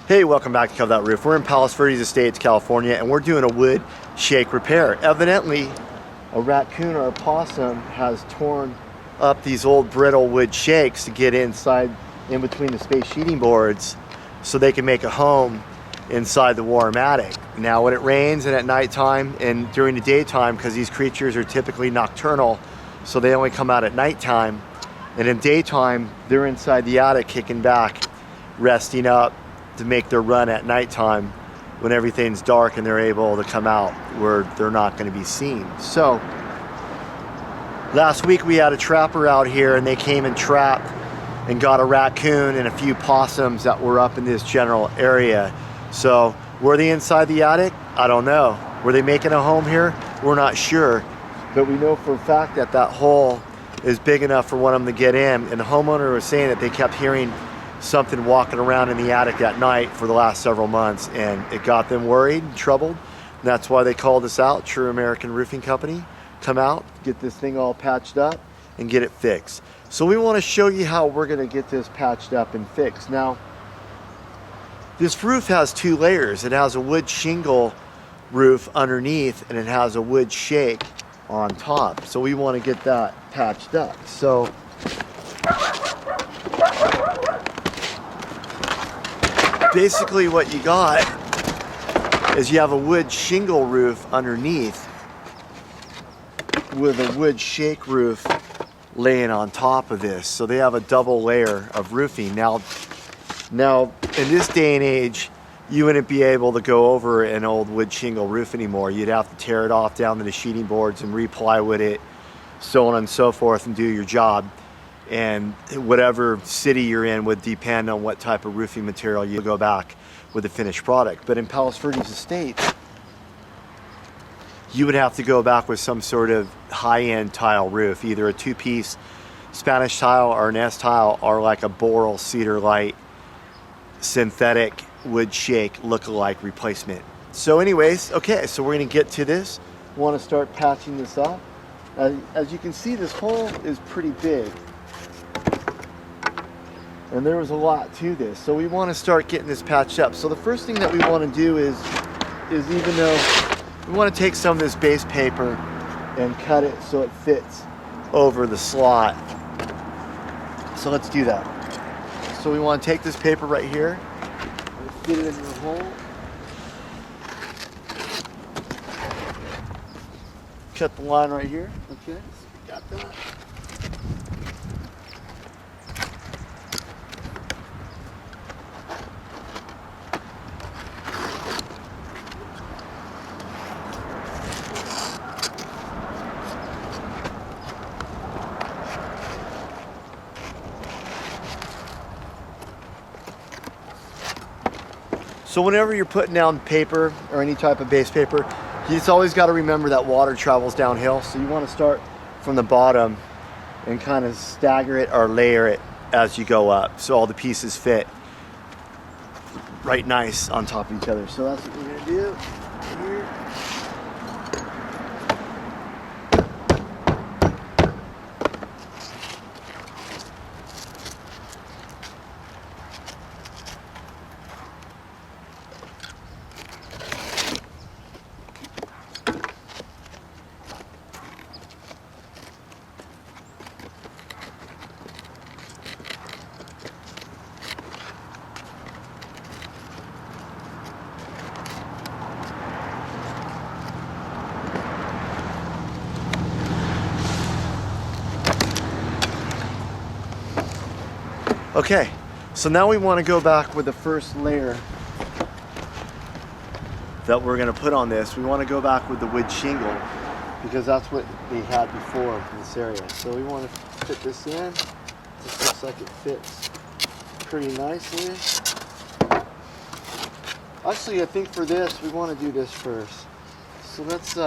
Hey, welcome back to Cover That Roof. We're in Palos Verdes Estates, California, and we're doing a wood shake repair. Evidently, a raccoon or a possum has torn up these old brittle wood shakes to get inside, in between the space sheeting boards, so they can make a home inside the warm attic. Now, when it rains and at nighttime and during the daytime, because these creatures are typically nocturnal, so they only come out at nighttime, and in daytime, they're inside the attic kicking back, resting up, to make their run at nighttime when everything's dark and they're able to come out where they're not going to be seen. So last week we had a trapper out here and they came and trapped and got a raccoon and a few possums that were up in this general area. So were they inside the attic? I don't know. Were they making a home here? We're not sure, but we know for a fact that that hole is big enough for one of them to get in, and the homeowner was saying that they kept hearing something walking around in the attic at night for the last several months, and it got them worried and troubled. And that's why they called us out, True American Roofing Company. Come out, get this thing all patched up and get it fixed. So we want to show you how we're going to get this patched up and fixed. Now, this roof has two layers. It has a wood shingle roof underneath and it has a wood shake on top. So we want to get that patched up. So basically what you got is you have a wood shingle roof underneath with a wood shake roof laying on top of this. So they have a double layer of roofing. Now in this day and age, you wouldn't be able to go over an old wood shingle roof anymore. You'd have to tear it off down to the sheeting boards and re-plywood it, so on and so forth, and do your job. And whatever city you're in would depend on what type of roofing material you go back with the finished product. But in Palos Verdes Estates, you would have to go back with some sort of high-end tile roof, either a two-piece Spanish tile or an S tile, or like a Boral Cedar Light synthetic wood shake look-alike replacement. So anyways, okay, so we're gonna get to this. We want to start patching this up. As you can see, this hole is pretty big. And there was a lot to this, so we want to start getting this patched up. So the first thing that we want to do is even though we want to take some of this base paper and cut it so it fits over the slot. So let's do that. So we want to take this paper right here and fit it in the hole. Cut the line right here. Okay, so we got that. So whenever you're putting down paper or any type of base paper, you just always got to remember that water travels downhill. So you want to start from the bottom and kind of stagger it or layer it as you go up, so all the pieces fit right nice on top of each other. So that's what we're going to do here. Okay, so now we want to go back with the first layer that we're going to put on this. We want to go back with the wood shingle because that's what they had before in this area. So we want to fit this in. This looks like it fits pretty nicely. Actually, I think for this, we want to do this first. So let's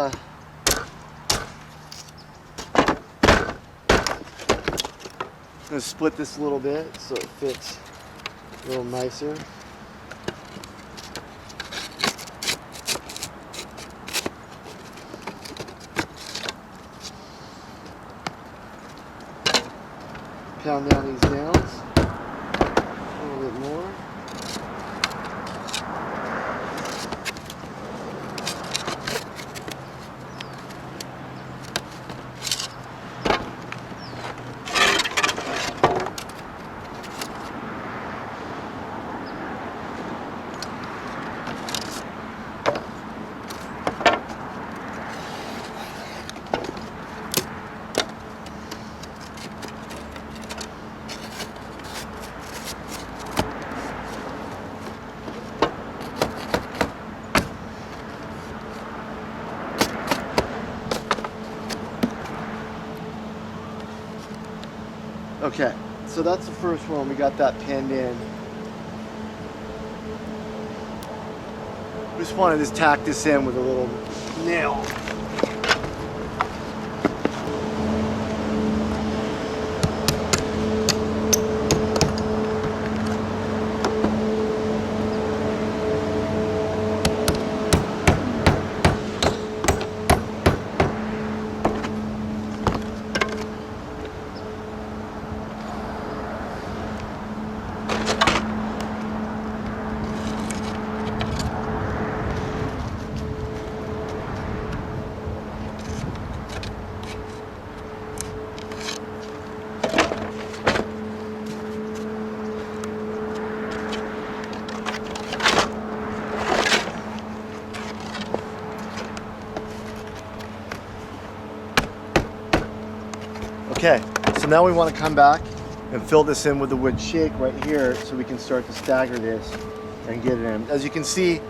I'm going to split this a little bit so it fits a little nicer. Pound down these downs a little bit more. Okay, so that's the first one. We got that pinned in. We just wanted to just tack this in with a little nail. Okay, so now we want to come back and fill this in with the wood shake right here so we can start to stagger this and get it in. As you can see,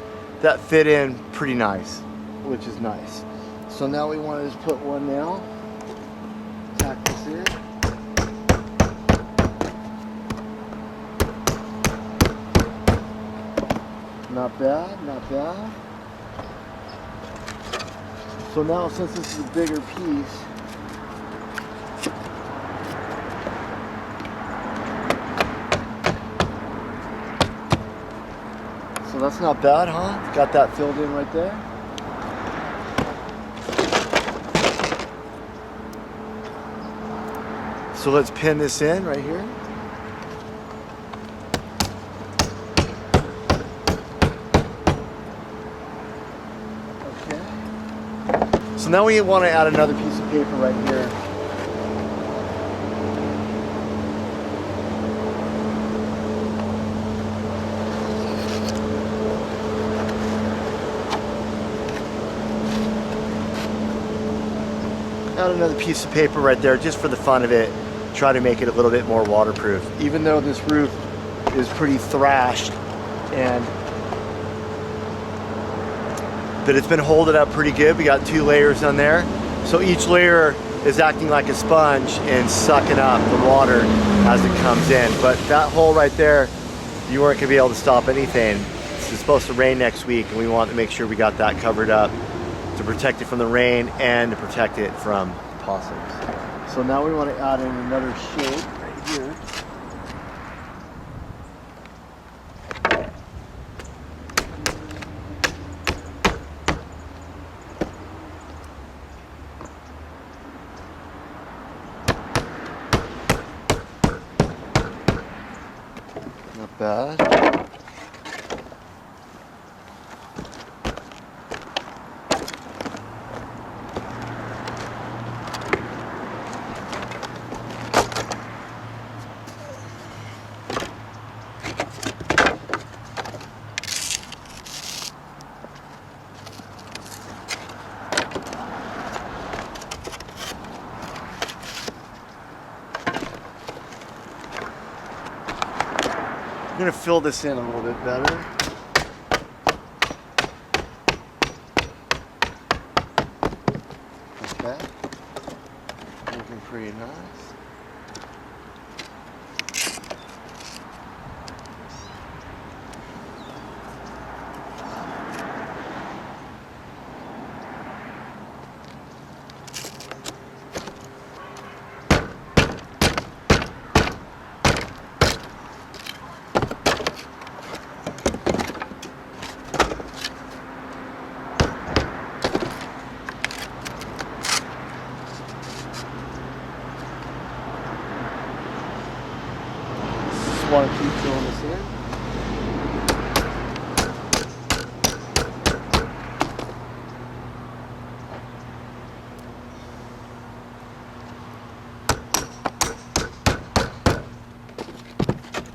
that fit in pretty nice, which is nice. So now we want to just put one nail, tack this in. Not bad, not bad. So now, since this is a bigger piece, so that's not bad, huh? Got that filled in right there. So let's pin this in right here. Okay. So now we want to add another piece of paper right here. Add another piece of paper right there just for the fun of it. Try to make it a little bit more waterproof. Even though this roof is pretty thrashed but it's been holding up pretty good. We got 2 layers on there. So each layer is acting like a sponge and sucking up the water as it comes in. But that hole right there, you weren't gonna be able to stop anything. It's supposed to rain next week and we want to make sure we got that covered up to protect it from the rain and to protect it from possums. So now we want to add in another shake right here. Not bad. I'm going to fill this in a little bit better. Okay. Looking pretty nice. Want to keep filling this in.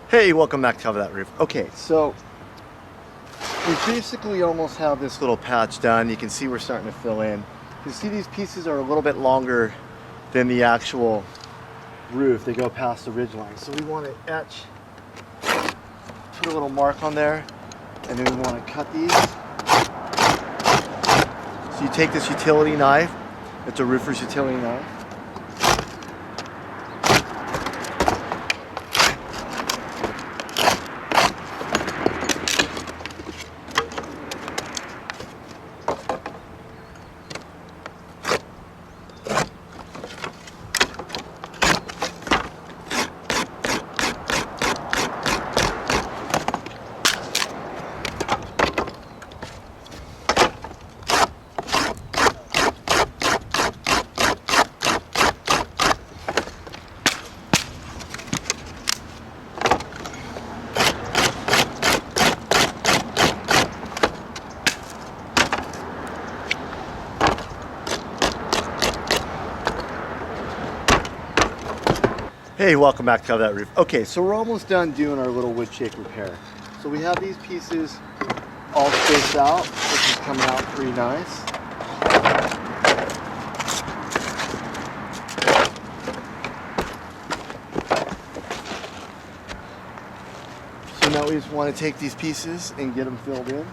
Hey, welcome back to Cover That Roof. Okay, so we basically almost have this little patch done. You can see we're starting to fill in. You see these pieces are a little bit longer than the actual roof. They go past the ridge line. So we want to etch, put a little mark on there, and then we want to cut these. So you take this utility knife, it's a roofer's utility knife, Hey, welcome back to Cover That Roof. Okay, so we're almost done doing our little wood shake repair. So we have these pieces all spaced out. This is coming out pretty nice. So now we just want to take these pieces and get them filled in.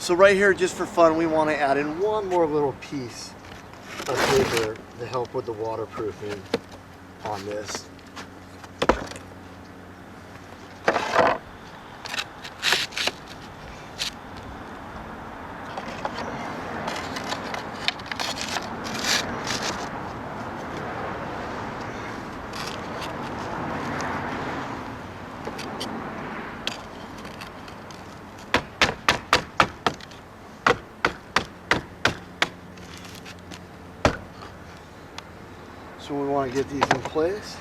So right here, just for fun, we want to add in one more little piece of paper to help with the waterproofing on this. So we want to get these in place.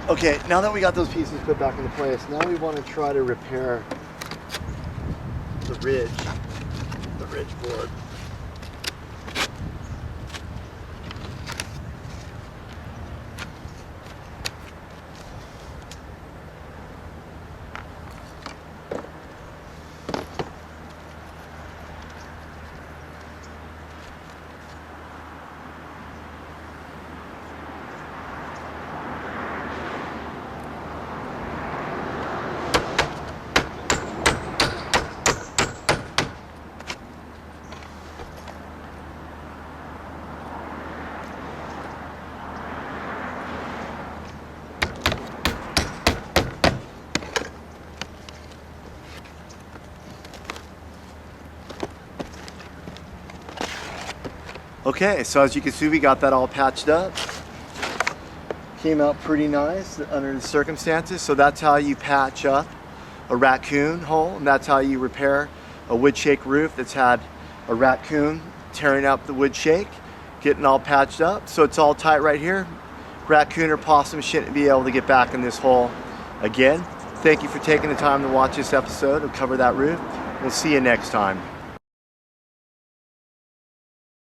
Okay, now that we got those pieces put back into place, now we want to try to repair the ridge board. Okay, so as you can see, we got that all patched up. Came out pretty nice under the circumstances. So that's how you patch up a raccoon hole, and that's how you repair a wood shake roof that's had a raccoon tearing up the wood shake, getting all patched up. So it's all tight right here. Raccoon or possum shouldn't be able to get back in this hole again. Thank you for taking the time to watch this episode of Cover That Roof. We'll see you next time.